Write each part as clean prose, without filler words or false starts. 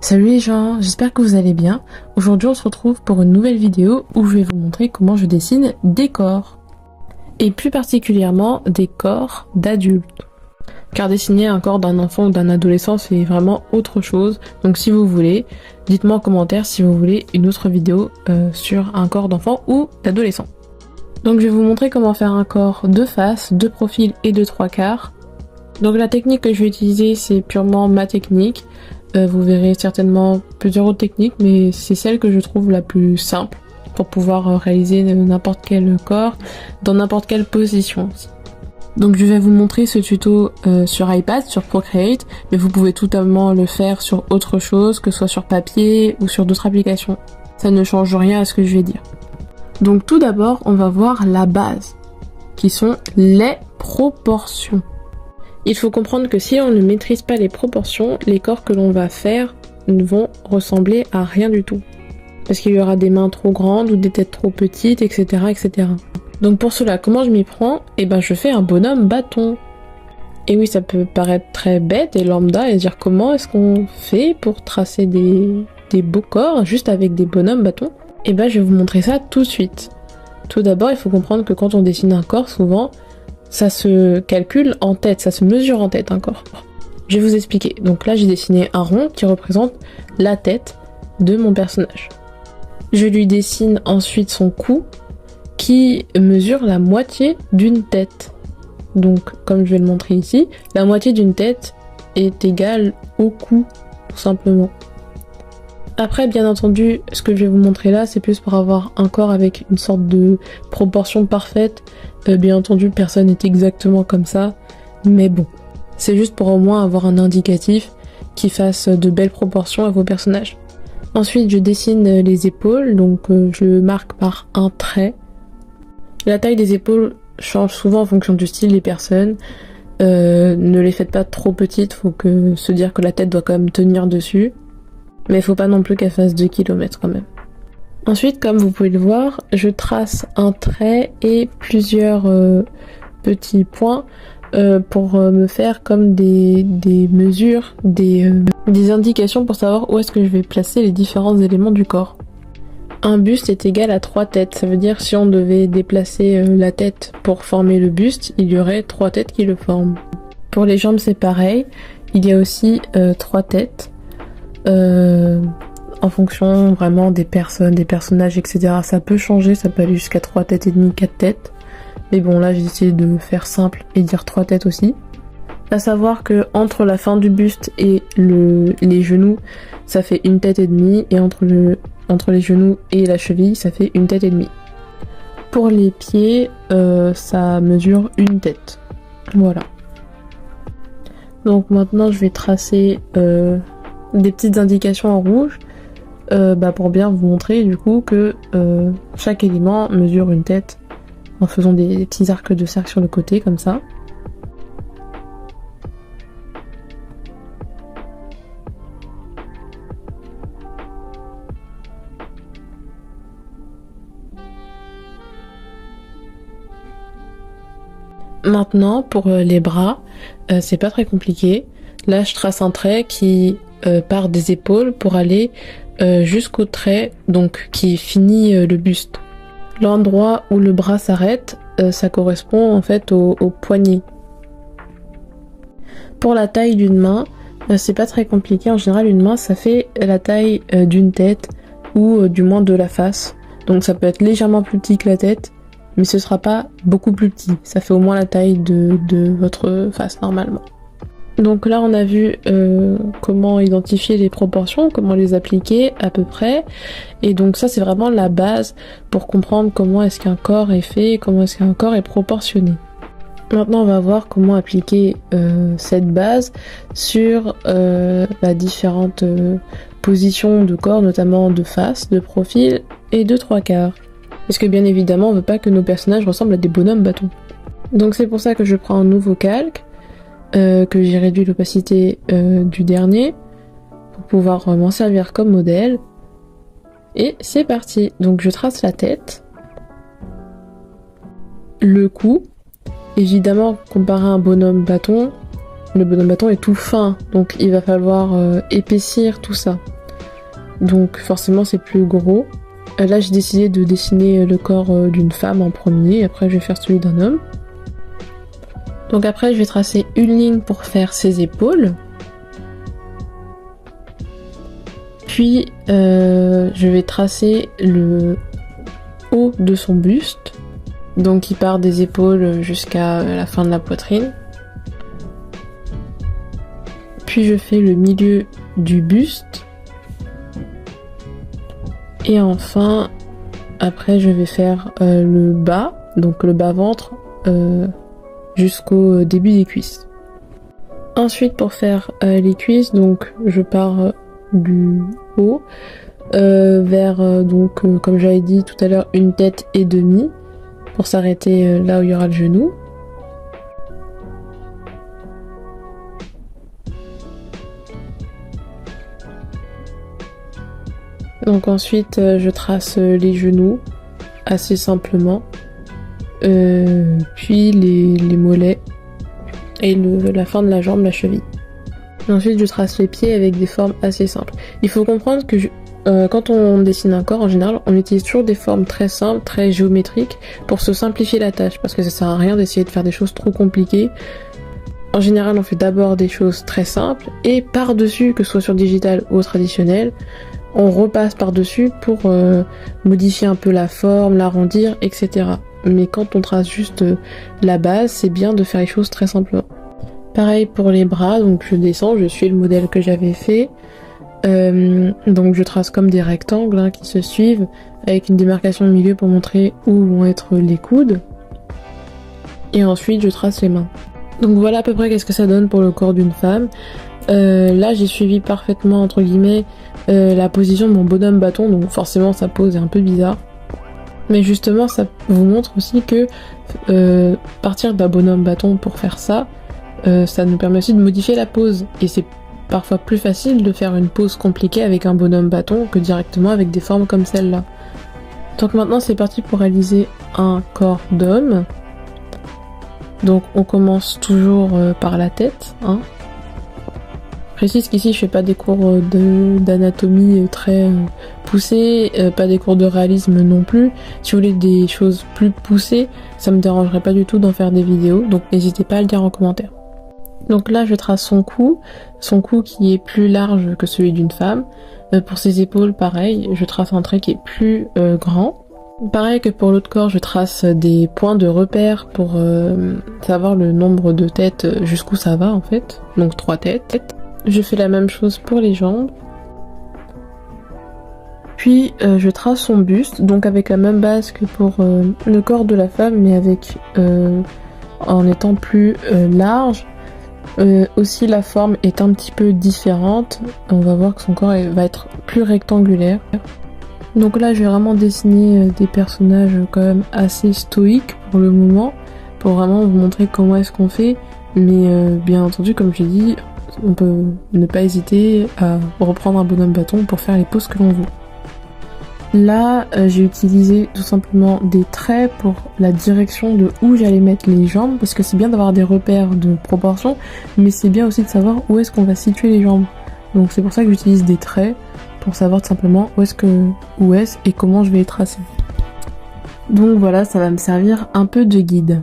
Salut les gens, j'espère que vous allez bien. Aujourd'hui on se retrouve pour une nouvelle vidéo où je vais vous montrer comment je dessine des corps. Et plus particulièrement des corps d'adultes. Car dessiner un corps d'un enfant ou d'un adolescent c'est vraiment autre chose. Donc si vous voulez, dites-moi en commentaire si vous voulez une autre vidéo sur un corps d'enfant ou d'adolescent. Donc je vais vous montrer comment faire un corps de face, de profil et de 3/4. Donc la technique que je vais utiliser c'est purement ma technique. Vous verrez certainement plusieurs autres techniques, mais c'est celle que je trouve la plus simple pour pouvoir réaliser n'importe quel corps dans n'importe quelle position. Donc je vais vous montrer ce tuto sur iPad, sur Procreate, mais vous pouvez totalement le faire sur autre chose, que ce soit sur papier ou sur d'autres applications. Ça ne change rien à ce que je vais dire. Donc tout d'abord, on va voir la base, qui sont les proportions. Il faut comprendre que si on ne maîtrise pas les proportions, les corps que l'on va faire ne vont ressembler à rien du tout. Parce qu'il y aura des mains trop grandes ou des têtes trop petites, etc. etc. Donc pour cela, comment je m'y prends? Eh ben je fais un bonhomme bâton. Et oui, ça peut paraître très bête et lambda et dire comment est-ce qu'on fait pour tracer des beaux corps juste avec des bonhommes bâtons? Eh ben je vais vous montrer ça tout de suite. Tout d'abord, il faut comprendre que quand on dessine un corps, souvent, ça se calcule en tête, ça se mesure en tête un corps. Je vais vous expliquer. Donc là j'ai dessiné un rond qui représente la tête de mon personnage. Je lui dessine ensuite son cou qui mesure la moitié d'une tête. Donc comme je vais le montrer ici, la moitié d'une tête est égale au cou, tout simplement. Après, bien entendu, ce que je vais vous montrer là, c'est plus pour avoir un corps avec une sorte de proportion parfaite. Bien entendu, personne n'est exactement comme ça, mais bon. C'est juste pour au moins avoir un indicatif qui fasse de belles proportions à vos personnages. Ensuite, je dessine les épaules, donc je le marque par un trait. La taille des épaules change souvent en fonction du style des personnes. Ne les faites pas trop petites, faut se dire que la tête doit quand même tenir dessus. Mais il faut pas non plus qu'elle fasse 2 km quand même. Ensuite, comme vous pouvez le voir, je trace un trait et plusieurs petits points pour me faire comme des mesures, des indications pour savoir où est-ce que je vais placer les différents éléments du corps. Un buste est égal à 3 têtes, ça veut dire si on devait déplacer la tête pour former le buste, il y aurait 3 têtes qui le forment. Pour les jambes c'est pareil, il y a aussi 3 têtes. En fonction vraiment des personnes, des personnages, etc. Ça peut changer, ça peut aller jusqu'à 3 têtes et demie, 4 têtes. Mais bon, là j'ai essayé de faire simple et dire 3 têtes aussi. À savoir que entre la fin du buste et les genoux, ça fait 1 tête et demie, et entre les genoux et la cheville, ça fait 1 tête et demie. Pour les pieds, ça mesure 1 tête. Voilà. Donc maintenant je vais tracer des petites indications en rouge pour bien vous montrer du coup que chaque élément mesure 1 tête en faisant des petits arcs de cercle sur le côté comme ça. Maintenant pour les bras, c'est pas très compliqué. Là je trace un trait qui part des épaules pour aller jusqu'au trait donc qui finit le buste. L'endroit où le bras s'arrête, ça correspond en fait au poignet. Pour la taille d'une main, c'est pas très compliqué. En général, une main ça fait la taille d'une tête ou du moins de la face. Donc ça peut être légèrement plus petit que la tête, mais ce sera pas beaucoup plus petit. Ça fait au moins la taille de votre face normalement. Donc là on a vu comment identifier les proportions, comment les appliquer à peu près, et donc ça c'est vraiment la base pour comprendre comment est-ce qu'un corps est fait, comment est-ce qu'un corps est proportionné. Maintenant on va voir comment appliquer cette base sur la différentes positions de corps, notamment de face, de profil et de 3/4. Parce que bien évidemment on veut pas que nos personnages ressemblent à des bonhommes bâtons. Donc c'est pour ça que je prends un nouveau calque, que j'ai réduit l'opacité du dernier pour pouvoir m'en servir comme modèle. Et c'est parti. Donc je trace la tête, le cou. Évidemment, comparé à un bonhomme bâton, le bonhomme bâton est tout fin, donc il va falloir épaissir tout ça. donc forcément c'est plus gros. Là j'ai décidé de dessiner le corps d'une femme en premier, après je vais faire celui d'un homme. Donc après je vais tracer une ligne pour faire ses épaules. Puis je vais tracer le haut de son buste, donc qui part des épaules jusqu'à la fin de la poitrine. Puis je fais le milieu du buste. Et enfin, après je vais faire le bas, donc le bas-ventre jusqu'au début des cuisses. Ensuite pour faire les cuisses, donc je pars du haut vers donc comme j'avais dit tout à l'heure, une tête et demie pour s'arrêter là où il y aura le genou. Donc ensuite je trace les genoux assez simplement, puis les mollets et la fin de la jambe, la cheville. Et ensuite je trace les pieds avec des formes assez simples. Il faut comprendre que quand on dessine un corps en général, on utilise toujours des formes très simples, très géométriques pour se simplifier la tâche, parce que ça sert à rien d'essayer de faire des choses trop compliquées. En général on fait d'abord des choses très simples et par-dessus, que ce soit sur digital ou traditionnel, on repasse par-dessus pour modifier un peu la forme, l'arrondir, etc. Mais quand on trace juste la base, c'est bien de faire les choses très simplement. Pareil pour les bras, donc je descends, je suis le modèle que j'avais fait. Donc je trace comme des rectangles qui se suivent, avec une démarcation au milieu pour montrer où vont être les coudes. Et ensuite je trace les mains. Donc voilà à peu près qu'est-ce que ça donne pour le corps d'une femme. Là j'ai suivi parfaitement entre guillemets la position de mon bonhomme bâton, donc forcément sa pose est un peu bizarre. Mais justement ça vous montre aussi que partir d'un bonhomme bâton pour faire ça, ça nous permet aussi de modifier la pose. Et c'est parfois plus facile de faire une pose compliquée avec un bonhomme bâton que directement avec des formes comme celle-là. Donc maintenant c'est parti pour réaliser un corps d'homme. Donc on commence toujours par la tête, hein. Je précise qu'ici je fais pas des cours d'anatomie très poussés, pas des cours de réalisme non plus. Si vous voulez des choses plus poussées, ça me dérangerait pas du tout d'en faire des vidéos, donc n'hésitez pas à le dire en commentaire. Donc là je trace son cou qui est plus large que celui d'une femme. Pour ses épaules pareil, je trace un trait qui est plus grand. Pareil que pour l'autre corps, je trace des points de repère pour savoir le nombre de têtes jusqu'où ça va en fait, donc 3 têtes. Je fais la même chose pour les jambes. Puis je trace son buste, donc avec la même base que pour le corps de la femme, mais avec en étant plus large. Aussi la forme est un petit peu différente. On va voir que son corps va être plus rectangulaire. Donc là je vais vraiment dessiner des personnages quand même assez stoïques pour le moment, pour vraiment vous montrer comment est-ce qu'on fait. Mais bien entendu, comme j'ai dit, on peut ne pas hésiter à reprendre un bonhomme bâton pour faire les poses que l'on veut. Là, j'ai utilisé tout simplement des traits pour la direction de où j'allais mettre les jambes, parce que c'est bien d'avoir des repères de proportion, mais c'est bien aussi de savoir où est-ce qu'on va situer les jambes. Donc c'est pour ça que j'utilise des traits, pour savoir tout simplement où est-ce et comment je vais les tracer. Donc voilà, ça va me servir un peu de guide.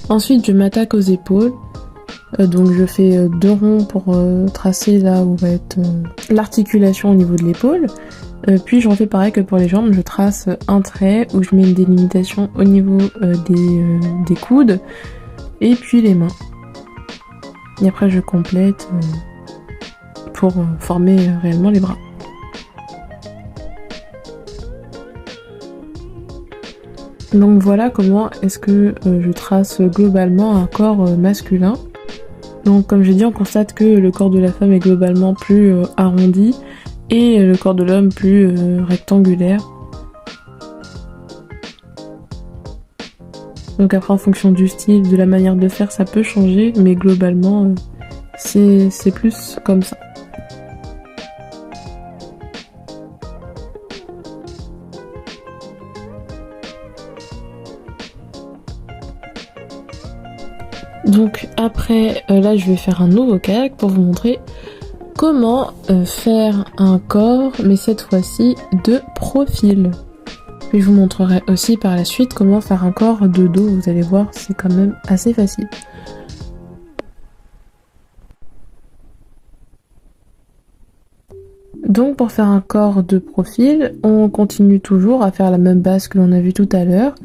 Ensuite je m'attaque aux épaules, donc je fais 2 ronds pour tracer là où va être l'articulation au niveau de l'épaule, puis je refais pareil que pour les jambes, je trace un trait où je mets une délimitation au niveau des coudes et puis les mains. Et après je complète pour former réellement les bras. Donc voilà comment est-ce que je trace globalement un corps masculin. Donc comme j'ai dit, on constate que le corps de la femme est globalement plus arrondi et le corps de l'homme plus rectangulaire. Donc après en fonction du style, de la manière de faire, ça peut changer, mais globalement c'est plus comme ça. Donc après, là je vais faire un nouveau calque pour vous montrer comment faire un corps, mais cette fois-ci de profil. Puis je vous montrerai aussi par la suite comment faire un corps de dos, vous allez voir, c'est quand même assez facile. Donc pour faire un corps de profil, on continue toujours à faire la même base que l'on a vu tout à l'heure.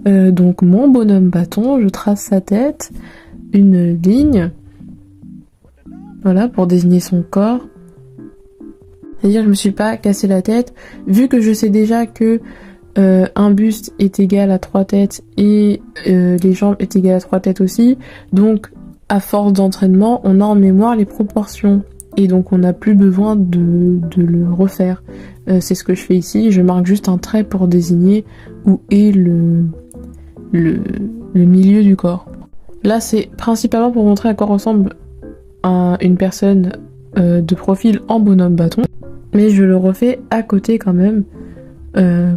Donc mon bonhomme bâton, je trace sa tête, une ligne, voilà, pour désigner son corps. C'est-à-dire je me suis pas cassé la tête, vu que je sais déjà que un buste est égal à 3 têtes et les jambes est égal à 3 têtes aussi, donc à force d'entraînement, on a en mémoire les proportions. Et donc on n'a plus besoin de le refaire. C'est ce que je fais ici, je marque juste un trait pour désigner où est le milieu du corps. Là c'est principalement pour montrer à quoi ressemble une personne de profil en bonhomme bâton, mais je le refais à côté quand même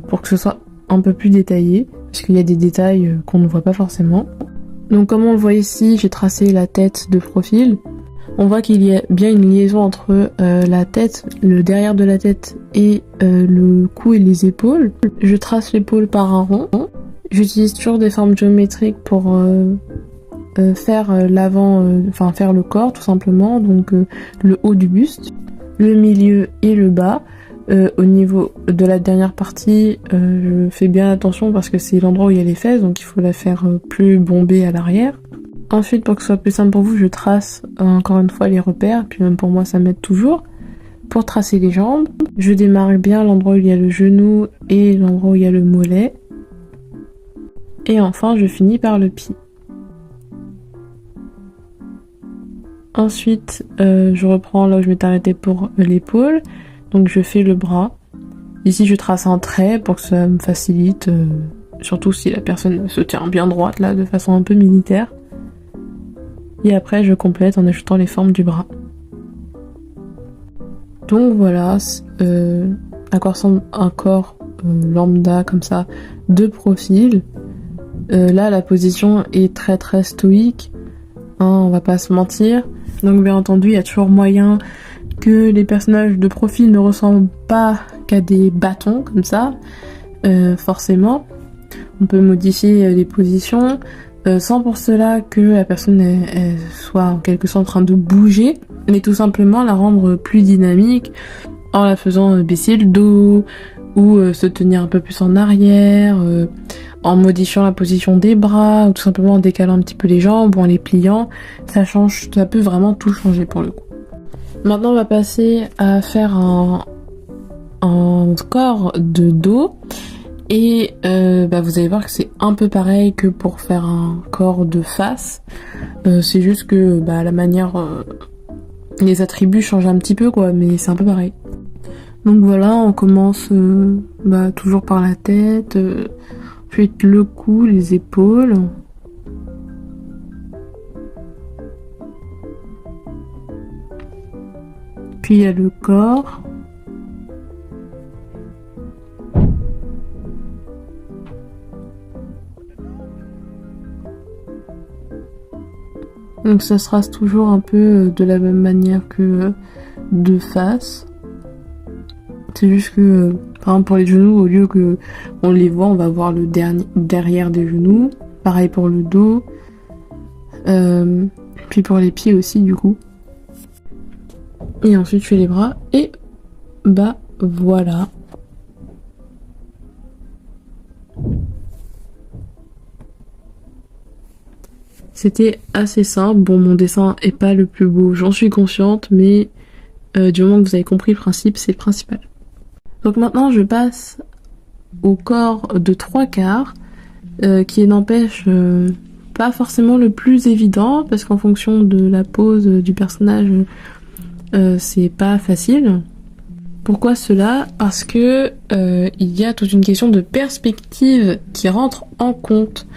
pour que ce soit un peu plus détaillé, parce qu'il y a des détails qu'on ne voit pas forcément. Donc comme on le voit ici, j'ai tracé la tête de profil. On voit qu'il y a bien une liaison entre la tête, le derrière de la tête et le cou et les épaules. Je trace l'épaule par un rond. J'utilise toujours des formes géométriques pour faire l'avant, enfin faire le corps tout simplement. Donc le haut du buste, le milieu et le bas. Au niveau de la dernière partie, je fais bien attention parce que c'est l'endroit où il y a les fesses, donc il faut la faire plus bombée à l'arrière. Ensuite, pour que ce soit plus simple pour vous, je trace encore une fois les repères, puis même pour moi ça m'aide toujours. Pour tracer les jambes, je démarque bien l'endroit où il y a le genou et l'endroit où il y a le mollet. Et enfin, je finis par le pied. Ensuite, je reprends là où je m'étais arrêtée pour l'épaule. Donc je fais le bras. Ici, je trace un trait pour que ça me facilite, surtout si la personne se tient bien droite là, de façon un peu militaire. Et après je complète en ajoutant les formes du bras. Donc voilà à quoi ressemble un corps lambda comme ça de profil. Là la position est très très stoïque, hein, on va pas se mentir. Donc bien entendu il y a toujours moyen que les personnages de profil ne ressemblent pas qu'à des bâtons comme ça, forcément. On peut modifier les positions. Sans pour cela que la personne elle soit en quelque sorte en train de bouger, mais tout simplement la rendre plus dynamique en la faisant baisser le dos ou se tenir un peu plus en arrière, en modifiant la position des bras ou tout simplement en décalant un petit peu les jambes ou en les pliant. Ça change, ça peut vraiment tout changer pour le coup. Maintenant on va passer à faire un corps de dos. Et vous allez voir que c'est un peu pareil que pour faire un corps de face. C'est juste que la manière, les attributs changent un petit peu quoi, mais c'est un peu pareil. Donc voilà, on commence toujours par la tête, puis le cou, les épaules. Puis il y a le corps. Donc ça se trace toujours un peu de la même manière que de face. C'est juste que, par exemple pour les genoux, au lieu que on les voit, on va voir le derrière des genoux. Pareil pour le dos. Puis pour les pieds aussi du coup. Et ensuite je fais les bras et voilà. C'était assez simple. Bon, mon dessin est pas le plus beau, j'en suis consciente, mais du moment que vous avez compris le principe, c'est le principal. Donc maintenant, je passe au corps de 3/4, qui n'empêche pas forcément le plus évident, parce qu'en fonction de la pose du personnage, c'est pas facile. Pourquoi cela? Parce que il y a toute une question de perspective qui rentre en compte.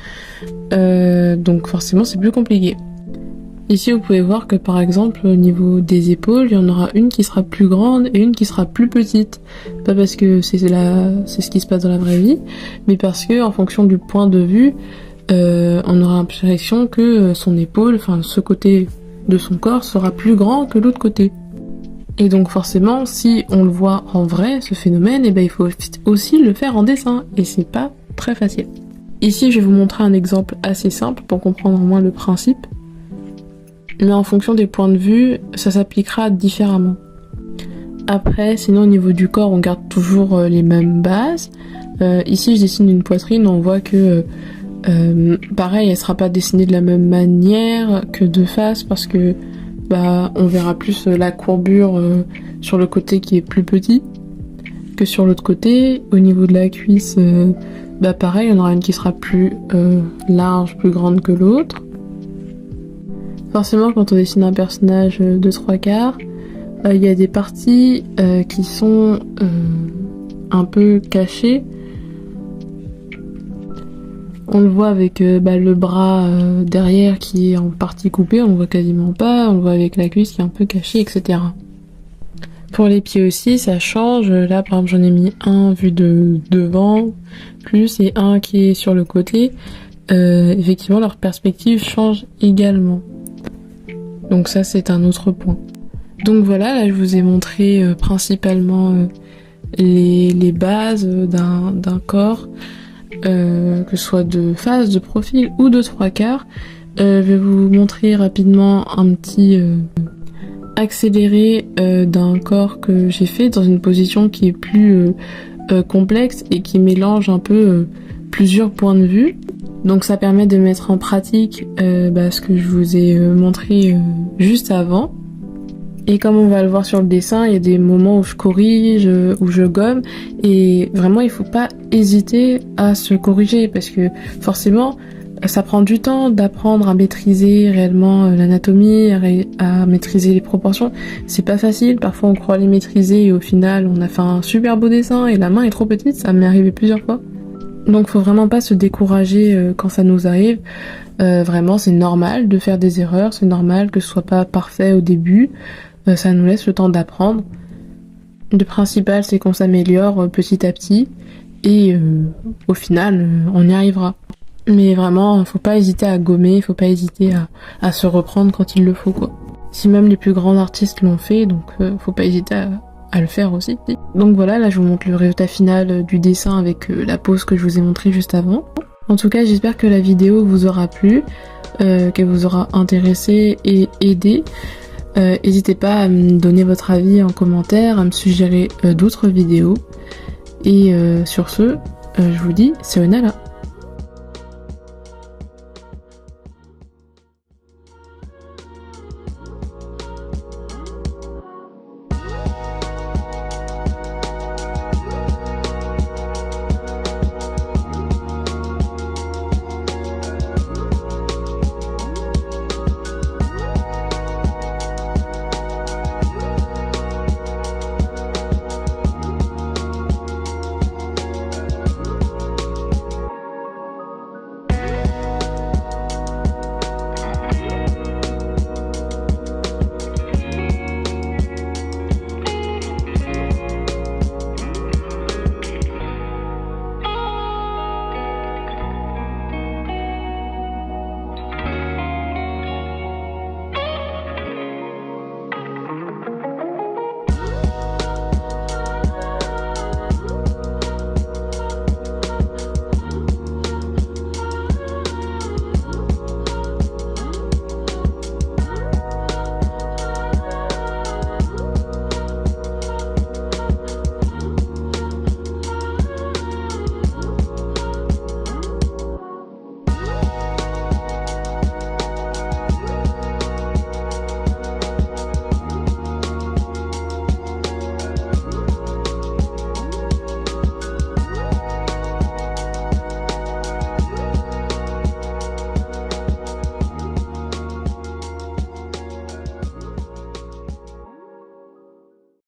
Donc forcément c'est plus compliqué. Ici vous pouvez voir que par exemple au niveau des épaules, il y en aura une qui sera plus grande et une qui sera plus petite. Pas parce que c'est ce qui se passe dans la vraie vie, mais parce que en fonction du point de vue, on aura l'impression que son épaule, enfin ce côté de son corps sera plus grand que l'autre côté. Et donc forcément, si on le voit en vrai, ce phénomène, et ben il faut aussi le faire en dessin, et c'est pas très facile. Ici, je vais vous montrer un exemple assez simple pour comprendre au moins le principe. Mais en fonction des points de vue, ça s'appliquera différemment. Après, sinon au niveau du corps, on garde toujours les mêmes bases. Ici, je dessine une poitrine, on voit que pareil, elle sera pas dessinée de la même manière que de face parce que on verra plus la courbure sur le côté qui est plus petit que sur l'autre côté. Au niveau de la cuisse, pareil, on aura une qui sera plus large, plus grande que l'autre. Forcément, quand on dessine un personnage de 3/4, il y a des parties qui sont un peu cachées. On le voit avec le bras derrière qui est en partie coupé, on le voit quasiment pas, on le voit avec la cuisse qui est un peu cachée, etc. Pour les pieds aussi, ça change. Là, par exemple, j'en ai mis un vu de devant, plus, et un qui est sur le côté. Effectivement, leur perspective change également. Donc ça, c'est un autre point. Donc voilà, là, je vous ai montré principalement les bases d'un corps. Que ce soit de face, de profil ou de 3/4. Je vais vous montrer rapidement un petit accéléré d'un corps que j'ai fait dans une position qui est plus complexe et qui mélange un peu plusieurs points de vue. Donc ça permet de mettre en pratique ce que je vous ai montré juste avant. Et comme on va le voir sur le dessin, il y a des moments où je corrige, où je gomme, et vraiment il faut pas hésiter à se corriger parce que forcément ça prend du temps d'apprendre à maîtriser réellement l'anatomie, à maîtriser les proportions. C'est pas facile, parfois on croit les maîtriser et au final on a fait un super beau dessin et la main est trop petite, ça m'est arrivé plusieurs fois. Donc faut vraiment pas se décourager quand ça nous arrive. Vraiment c'est normal de faire des erreurs, c'est normal que ce soit pas parfait au début. Ça nous laisse le temps d'apprendre. Le principal, c'est qu'on s'améliore petit à petit et au final, on y arrivera. Mais vraiment, faut pas hésiter à gommer, faut pas hésiter à se reprendre quand il le faut, quoi. Si même les plus grands artistes l'ont fait, donc faut pas hésiter à le faire aussi. Donc voilà, là je vous montre le résultat final du dessin avec la pose que je vous ai montrée juste avant. En tout cas, j'espère que la vidéo vous aura plu, qu'elle vous aura intéressé et aidé. N'hésitez pas à me donner votre avis en commentaire, à me suggérer d'autres vidéos. Et sur ce, je vous dis sayonara.